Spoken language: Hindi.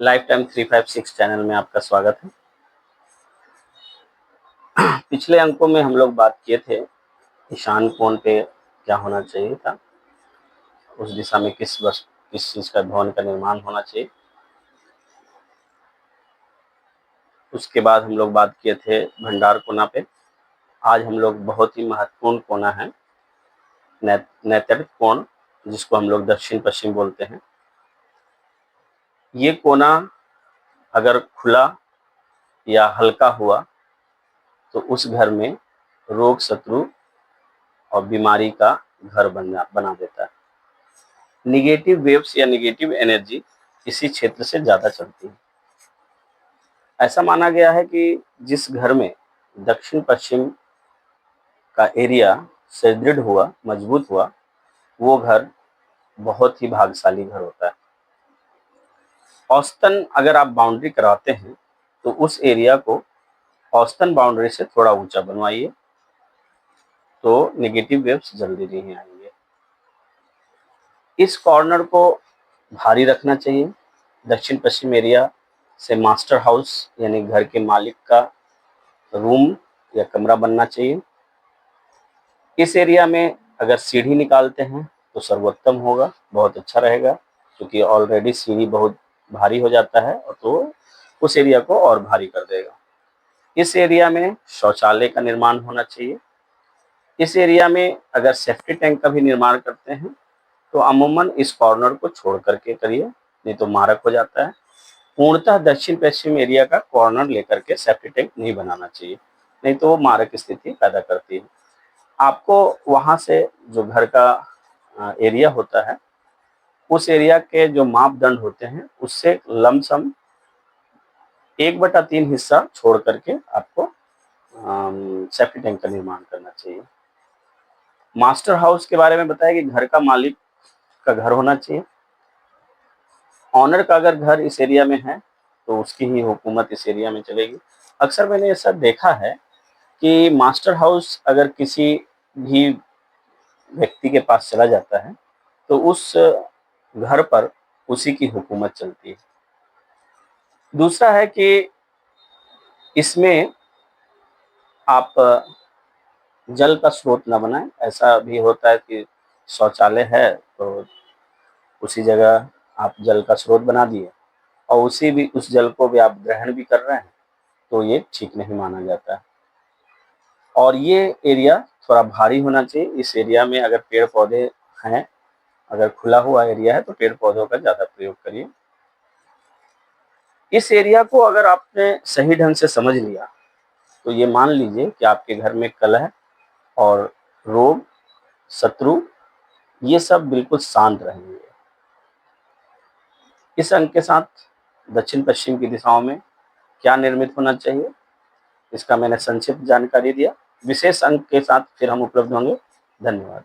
लाइफ टाइम 356 चैनल में आपका स्वागत है। पिछले अंकों में हम लोग बात किए थे ईशान कोण पे क्या होना चाहिए था, उस दिशा में किस चीज का भवन का निर्माण होना चाहिए। उसके बाद हम लोग बात किए थे भंडार कोना पे। आज हम लोग बहुत ही महत्वपूर्ण कोना है नैतृत्व कोण, जिसको हम लोग दक्षिण पश्चिम बोलते हैं। ये कोना अगर खुला या हल्का हुआ तो उस घर में रोग, शत्रु और बीमारी का घर बना देता है। निगेटिव वेव्स या निगेटिव एनर्जी इसी क्षेत्र से ज्यादा चलती है। ऐसा माना गया है कि जिस घर में दक्षिण पश्चिम का एरिया सुदृढ़ हुआ, मजबूत हुआ, वो घर बहुत ही भाग्यशाली घर होता है। औसतन अगर आप बाउंड्री कराते हैं तो उस एरिया को औसतन बाउंड्री से थोड़ा ऊंचा बनवाइए, तो नेगेटिव वेव्स जल्दी नहीं आएंगे। इस कॉर्नर को भारी रखना चाहिए। दक्षिण पश्चिम एरिया से मास्टर हाउस यानी घर के मालिक का रूम या कमरा बनना चाहिए। इस एरिया में अगर सीढ़ी निकालते हैं तो सर्वोत्तम होगा, बहुत अच्छा रहेगा, क्योंकि ऑलरेडी सीढ़ी बहुत भारी हो जाता है और तो उस एरिया को और भारी कर देगा। इस एरिया में शौचालय का निर्माण होना चाहिए। इस एरिया में अगर सेफ्टी टैंक का भी निर्माण करते हैं तो अमूमन इस कॉर्नर को छोड़ करके करिए, नहीं तो मारक हो जाता है। पूर्णतः दक्षिण पश्चिम एरिया का कॉर्नर लेकर के सेफ्टी टैंक नहीं बनाना चाहिए, नहीं तो वो मारक स्थिति पैदा करती है। आपको वहां से जो घर का एरिया होता है, उस एरिया के जो मापदंड होते हैं उससे लमसम 1/3 हिस्सा छोड़ करके आपको सेफ्टी टैंक का निर्माण करना चाहिए। मास्टर हाउस के बारे में बताया कि घर का मालिक का घर होना चाहिए। ऑनर का अगर घर इस एरिया में है तो उसकी ही हुकूमत इस एरिया में चलेगी। अक्सर मैंने ऐसा देखा है कि मास्टर हाउस अगर किसी भी व्यक्ति के पास चला जाता है तो उस घर पर उसी की हुकूमत चलती है। दूसरा है कि इसमें आप जल का स्रोत न बनाएं। ऐसा भी होता है कि शौचालय है तो उसी जगह आप जल का स्रोत बना दिए और उस जल को भी आप ग्रहण भी कर रहे हैं, तो ये ठीक नहीं माना जाता है। और ये एरिया थोड़ा भारी होना चाहिए। इस एरिया में अगर पेड़ पौधे हैं, अगर खुला हुआ एरिया है तो पेड़ पौधों का ज्यादा प्रयोग करिए। इस एरिया को अगर आपने सही ढंग से समझ लिया तो ये मान लीजिए कि आपके घर में कलह और रोग, शत्रु, ये सब बिल्कुल शांत रहेंगे। इस अंक के साथ दक्षिण पश्चिम की दिशाओं में क्या निर्मित होना चाहिए, इसका मैंने संक्षिप्त जानकारी दिया। विशेष अंक के साथ फिर हम उपलब्ध होंगे। धन्यवाद।